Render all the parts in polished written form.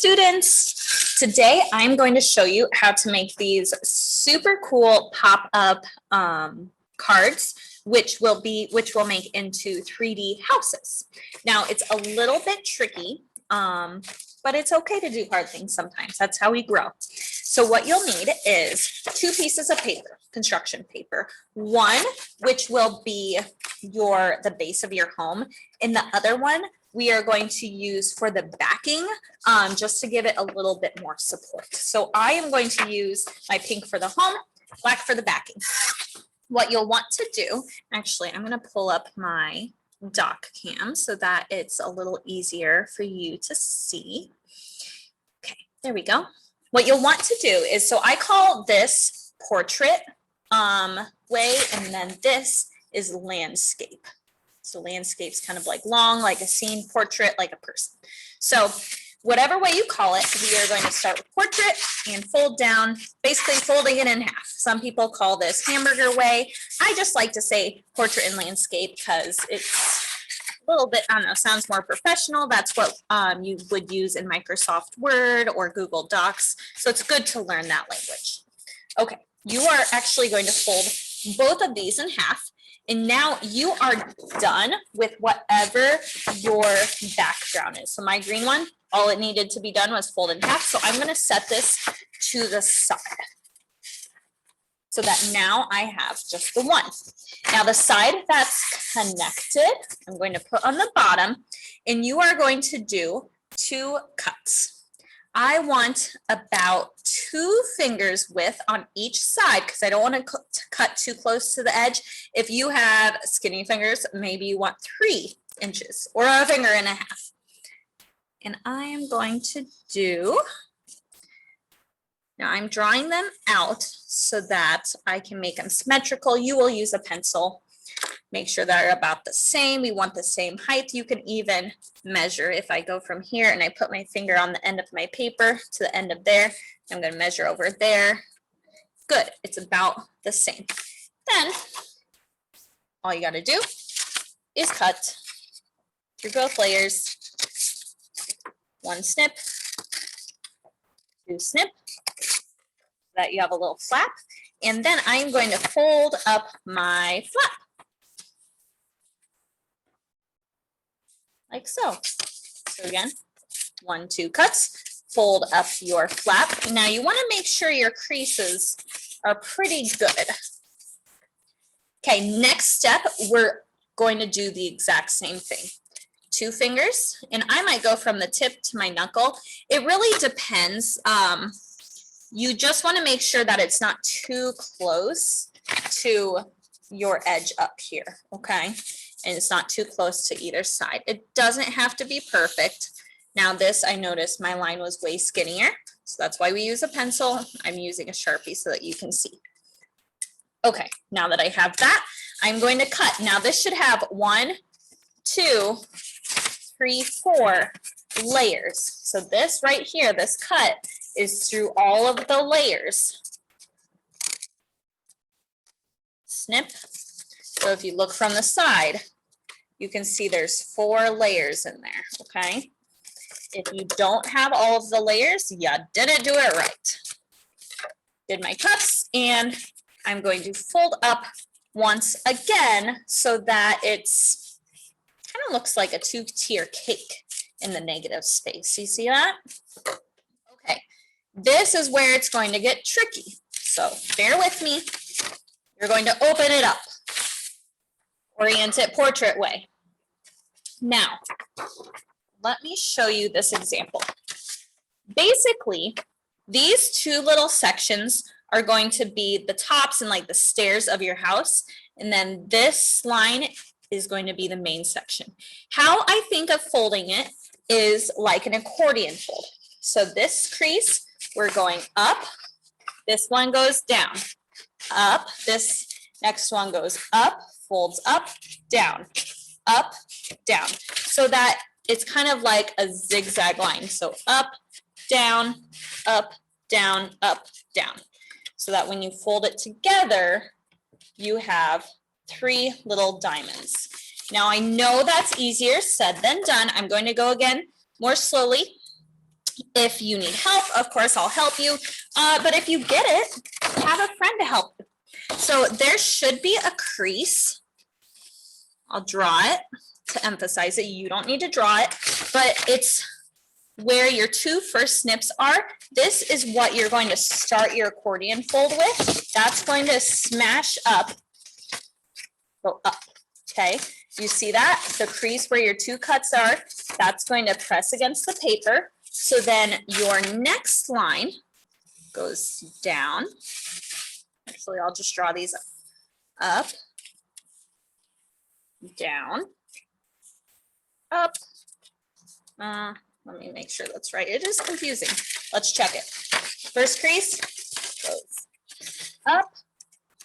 students! Today I'm going to show you how to make these super cool pop-up cards, which will make into 3D houses. Now it's a little bit tricky, but it's okay to do hard things sometimes. That's how we grow. So what you'll need is 2 pieces of paper, construction paper. One, which will be the base of your home, and the other one we are going to use for the backing, just to give it a little bit more support. So I am going to use my pink for the home, black for the backing. What you'll want to do, actually, I'm going to pull up my doc cam so that it's a little easier for you to see. Okay, there we go. What you'll want to do is, so I call this portrait way, and then this is landscape. So landscape's kind of like long, like a scene, portrait, like a person. So whatever way you call it, we are going to start with portrait and fold down, basically folding it in half. Some people call this hamburger way. I just like to say portrait and landscape because it's a little bit, I don't know, sounds more professional. That's what you would use in Microsoft Word or Google Docs. So it's good to learn that language. Okay, you are actually going to fold both of these in half. And now you are done with whatever your background is. So my green one, all it needed to be done was fold in half. So I'm going to set this to the side so that now I have just the one. Now the side that's connected, I'm going to put on the bottom, and you are going to do 2 cuts. I want about 2 fingers width on each side because I don't want to cut too close to the edge. If you have skinny fingers, maybe you want 3 inches or a finger and a half. And I am going to do, now I'm drawing them out so that I can make them symmetrical. You will use a pencil. Make sure they're about the same. We want the same height. You can even measure. If I go from here and I put my finger on the end of my paper to the end of there, I'm going to measure over there. Good. It's about the same. Then all you got to do is cut through both layers. 1 snip, 2 snip, so that you have a little flap. And then I'm going to fold up my flap. Like so. So again, 1, 2 cuts, fold up your flap. Now you want to make sure your creases are pretty good. Okay, next step, we're going to do the exact same thing. 2 fingers, and I might go from the tip to my knuckle. It really depends. You just want to make sure that it's not too close to your edge up here, okay? And it's not too close to either side. It doesn't have to be perfect. Now this, I noticed my line was way skinnier, so that's why we use a pencil. I'm using a Sharpie so that you can see. Okay, now that I have that, I'm going to cut. Now this should have 1, 2, 3, 4 layers. So this right here, this cut is through all of the layers. Snip. So if you look from the side, you can see there's 4 layers in there, okay? If you don't have all of the layers, you didn't do it right. Did my cuts, and I'm going to fold up once again so that it's kind of looks like a 2-tier cake in the negative space. You see that? Okay, this is where it's going to get tricky. So bear with me. You're going to open it up. Orient it portrait way. Now, let me show you this example. Basically, these 2 little sections are going to be the tops and like the stairs of your house. And then this line is going to be the main section. How I think of folding it is like an accordion fold. So this crease, we're going up. This one goes down, up. This next one goes up, folds up, down, so that it's kind of like a zigzag line. So up, down, up, down, up, down. So that when you fold it together, you have 3 little diamonds. Now I know that's easier said than done. I'm going to go again more slowly. If you need help, of course, I'll help you. But if you get it, have a friend to help. So there should be a crease. I'll draw it to emphasize it. You don't need to draw it, but it's where your two first snips are. This is what you're going to start your accordion fold with. That's going to smash up, go up, okay? You see that? The crease where your two cuts are, that's going to press against the paper. So then your next line goes down. Actually, I'll just draw these up, down, up. Let me make sure that's right. It is confusing. Let's check it. First crease goes up.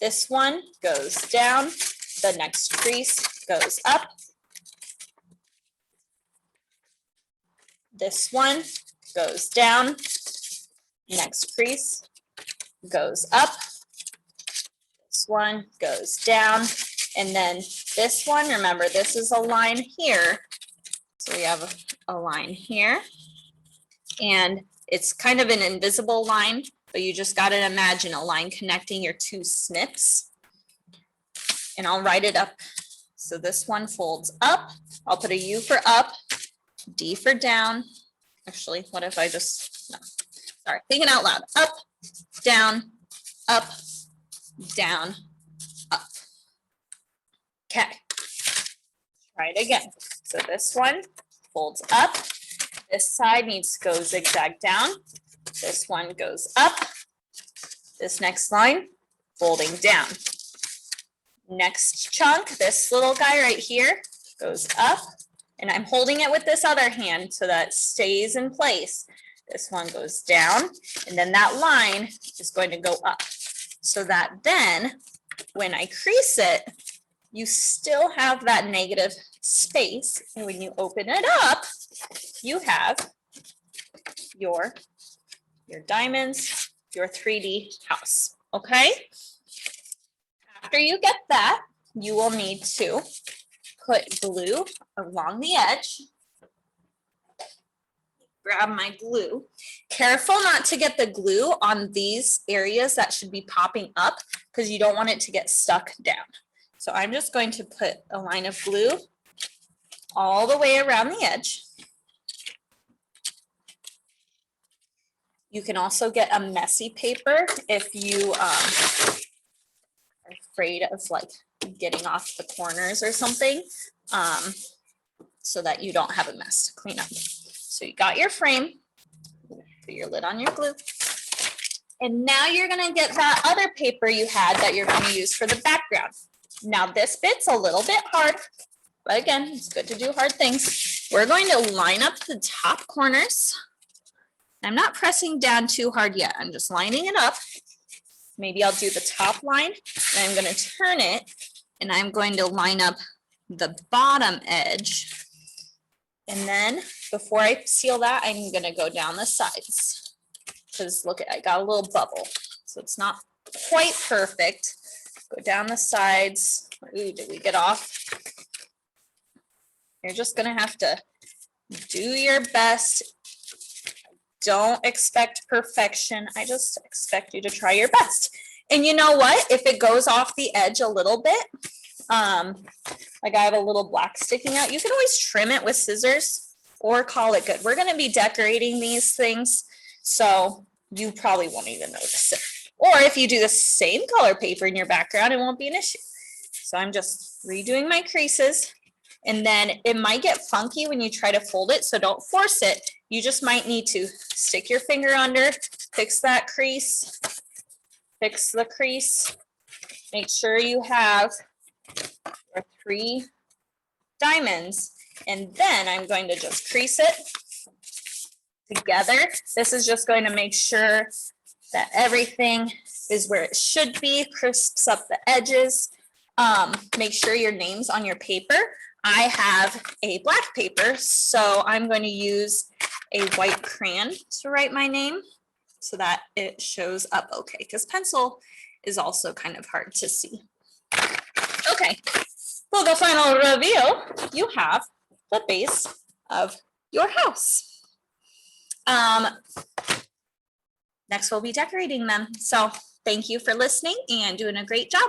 This one goes down. The next crease goes up. This one goes down. Next crease goes up. This one goes down. And then this one, remember, this is a line here. So we have a line here. And it's kind of an invisible line, but you just got to imagine a line connecting your two snips. And I'll write it up. So this one folds up. I'll put a U for up, D for down. Actually, what if I just, no, sorry, thinking out loud. Up, down, up, down, up. Okay, try it again. So this one folds up. This side needs to go zigzag down. This one goes up. This next line, folding down. Next chunk, this little guy right here goes up, and I'm holding it with this other hand so that it stays in place. This one goes down, and then that line is going to go up. So that then, when I crease it, you still have that negative space, and when you open it up, you have your diamonds, your 3D house, okay? After you get that, you will need to put glue along the edge. Grab my glue. Careful not to get the glue on these areas that should be popping up because you don't want it to get stuck down. So I'm just going to put a line of glue all the way around the edge. You can also get a messy paper if you are afraid of like getting off the corners or something, so that you don't have a mess to clean up. So you got your frame, put your lid on your glue, and now you're gonna get that other paper you had that you're gonna use for the background. Now this bit's a little bit hard, but again, it's good to do hard things. We're going to line up the top corners. I'm not pressing down too hard yet. I'm just lining it up. Maybe I'll do the top line, and I'm going to turn it, and I'm going to line up the bottom edge. And then before I seal that, I'm going to go down the sides because look, I got a little bubble. So it's not quite perfect. Go down the sides. Ooh, did we get off? You're just going to have to do your best. Don't expect perfection. I just expect you to try your best. And you know what? If it goes off the edge a little bit, like I have a little black sticking out, you can always trim it with scissors or call it good. We're going to be decorating these things, so you probably won't even notice it. Or if you do the same color paper in your background, it won't be an issue. So I'm just redoing my creases. And then it might get funky when you try to fold it, so don't force it. You just might need to stick your finger under, fix that crease, fix the crease. Make sure you have your 3 diamonds, and then I'm going to just crease it together. This is just going to make sure that everything is where it should be, crisps up the edges. Make sure your name's on your paper. I have a black paper, so I'm going to use a white crayon to write my name so that it shows up okay, because pencil is also kind of hard to see. Okay, for the final reveal, you have the base of your house. Next, we'll be decorating them. So thank you for listening and doing a great job.